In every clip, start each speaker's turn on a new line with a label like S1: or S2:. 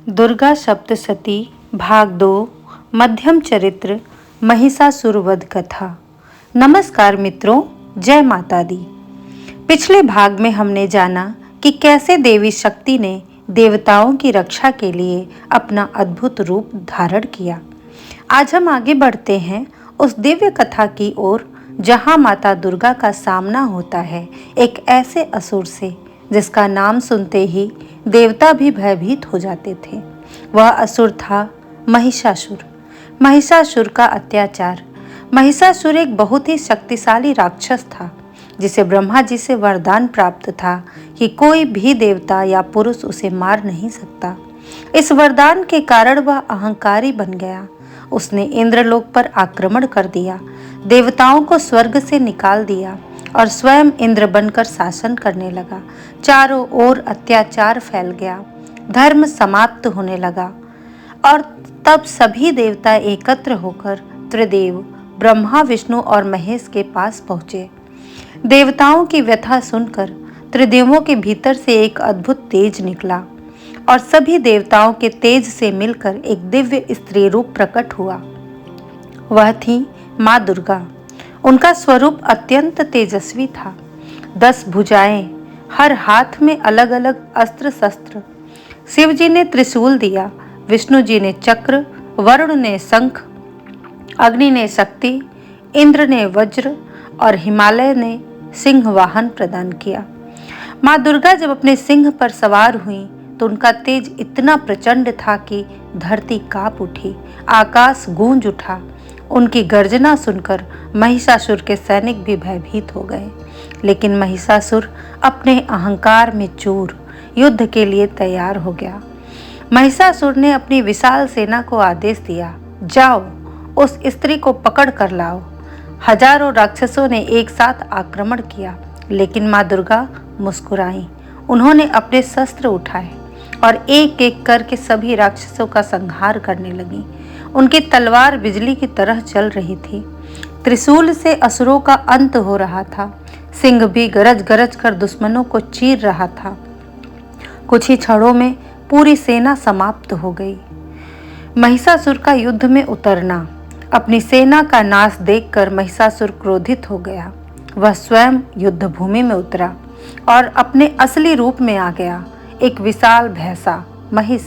S1: दुर्गा सप्तशती भाग 2 मध्यम चरित्र महिषासुर वध कथा। नमस्कार मित्रों, जय माता दी। पिछले भाग में हमने जाना कि कैसे देवी शक्ति ने देवताओं की रक्षा के लिए अपना अद्भुत रूप धारण किया। आज हम आगे बढ़ते हैं उस दिव्य कथा की ओर जहां माता दुर्गा का सामना होता है एक ऐसे असुर से जिसका नाम सुनते ही देवता भी भयभीत हो जाते थे। वह असुर था महिषासुर। महिषासुर का अत्याचार। महिषासुर एक बहुत ही शक्तिशाली राक्षस था जिसे ब्रह्मा जी से वरदान प्राप्त था कि कोई भी देवता या पुरुष उसे मार नहीं सकता। इस वरदान के कारण वह अहंकारी बन गया। उसने इंद्रलोक पर आक्रमण कर दिया, देवताओं को स्वर्ग से निकाल दिया और स्वयं इंद्र बनकर शासन करने लगा। चारों ओर अत्याचार फैल गया, धर्म समाप्त होने लगा और तब सभी देवता एकत्र होकर त्रिदेव ब्रह्मा, विष्णु और महेश के पास पहुंचे। देवताओं की व्यथा सुनकर त्रिदेवों के भीतर से एक अद्भुत तेज निकला और सभी देवताओं के तेज से मिलकर एक दिव्य स्त्री रूप प्रकट हुआ। वह थी माँ दुर्गा। उनका स्वरूप अत्यंत तेजस्वी था। 10 भुजाएं, हर हाथ में अलग अलग अस्त्र शस्त्र। शिव जी ने त्रिशूल दिया, विष्णु जी ने चक्र, वरुण ने शंख, अग्नि ने शक्ति, इंद्र ने वज्र और हिमालय ने सिंह वाहन प्रदान किया। माँ दुर्गा जब अपने सिंह पर सवार हुई तो उनका तेज इतना प्रचंड था कि धरती कांप उठी, आकाश गूंज उठा। उनकी गर्जना सुनकर महिषासुर के सैनिक भी भयभीत हो गए, लेकिन महिषासुर अपने अहंकार में चूर युद्ध के लिए तैयार हो गया। महिषासुर ने अपनी विशाल सेना को आदेश दिया, जाओ उस स्त्री को पकड़ कर लाओ। हजारों राक्षसों ने एक साथ आक्रमण किया, लेकिन माँ दुर्गा मुस्कुराई। उन्होंने अपने शस्त्र उठाए और एक एक करके सभी राक्षसों का संहार करने लगी। उनकी तलवार बिजली की तरह चल रही थी। त्रिशूल से असुरों का अंत हो रहा था। सिंह भी गरज गरज कर दुश्मनों को चीर रहा था। कुछ ही क्षणों में पूरी सेना समाप्त हो गई। महिषासुर का युद्ध में उतरना। अपनी सेना का नाश देखकर महिषासुर क्रोधित हो गया। वह स्वयं युद्ध भूमि में उतरा और अपने असली रूप में आ गया। एक विशाल भैंसा महिष।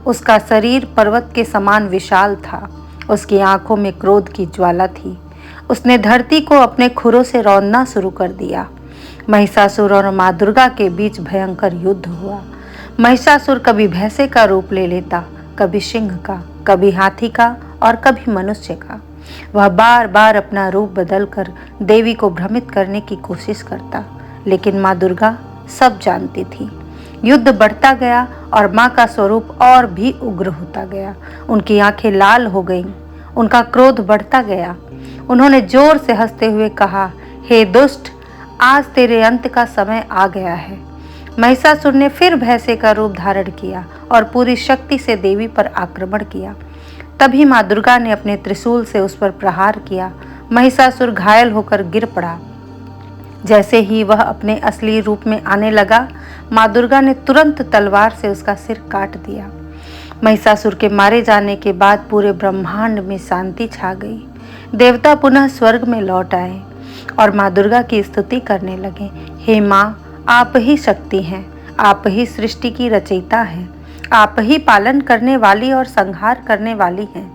S1: उसका शरीर पर्वत के समान विशाल था। उसकी आंखों में क्रोध की ज्वाला थी। उसने धरती को अपने खुरों से रौंदना शुरू कर दिया। महिषासुर और माँ दुर्गा के बीच भयंकर युद्ध हुआ। महिषासुर कभी भैंसे का रूप ले लेता, कभी सिंह का, कभी हाथी का और कभी मनुष्य का। वह बार बार अपना रूप बदलकर देवी को भ्रमित करने की कोशिश करता, लेकिन माँ दुर्गा सब जानती थी। युद्ध बढ़ता गया और माँ का स्वरूप और भी उग्र होता गया। उनकी आंखें लाल हो गईं, उनका क्रोध बढ़ता गया। उन्होंने जोर से हंसते हुए कहा, हे दुष्ट, आज तेरे अंत का समय आ गया है। महिषासुर ने फिर भैंसे का रूप धारण किया और पूरी शक्ति से देवी पर आक्रमण किया। तभी माँ दुर्गा ने अपने त्रिशूल से उस पर प्रहार किया। महिषासुर घायल होकर गिर पड़ा। जैसे ही वह अपने असली रूप में आने लगा, माँ दुर्गा ने तुरंत तलवार से उसका सिर काट दिया। महिषासुर के मारे जाने के बाद पूरे ब्रह्मांड में शांति छा गई। देवता पुनः स्वर्ग में लौट आए और माँ दुर्गा की स्तुति करने लगे। हे माँ, आप ही शक्ति हैं, आप ही सृष्टि की रचयिता हैं, आप ही पालन करने वाली और संहार करने वाली हैं।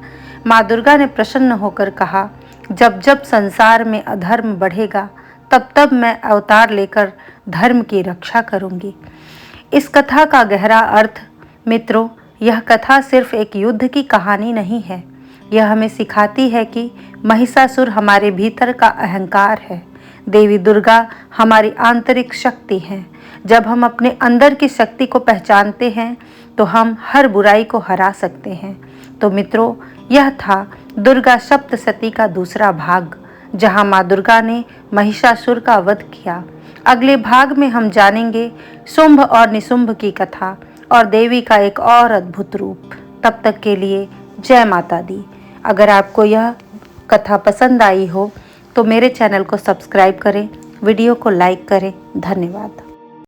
S1: माँ दुर्गा ने प्रसन्न होकर कहा, जब जब संसार में अधर्म बढ़ेगा तब तब मैं अवतार लेकर धर्म की रक्षा करूंगी। इस कथा का गहरा अर्थ मित्रों, यह कथा सिर्फ एक युद्ध की कहानी नहीं है। यह हमें सिखाती है कि महिषासुर हमारे भीतर का अहंकार है, देवी दुर्गा हमारी आंतरिक शक्ति है। जब हम अपने अंदर की शक्ति को पहचानते हैं तो हम हर बुराई को हरा सकते हैं। तो मित्रों, यह था दुर्गा सप्तशती का दूसरा भाग, जहां माँ दुर्गा ने महिषासुर का वध किया। अगले भाग में हम जानेंगे शुंभ और निशुंभ की कथा और देवी का एक और अद्भुत रूप। तब तक के लिए जय माता दी। अगर आपको यह कथा पसंद आई हो तो मेरे चैनल को सब्सक्राइब करें, वीडियो को लाइक करें। धन्यवाद।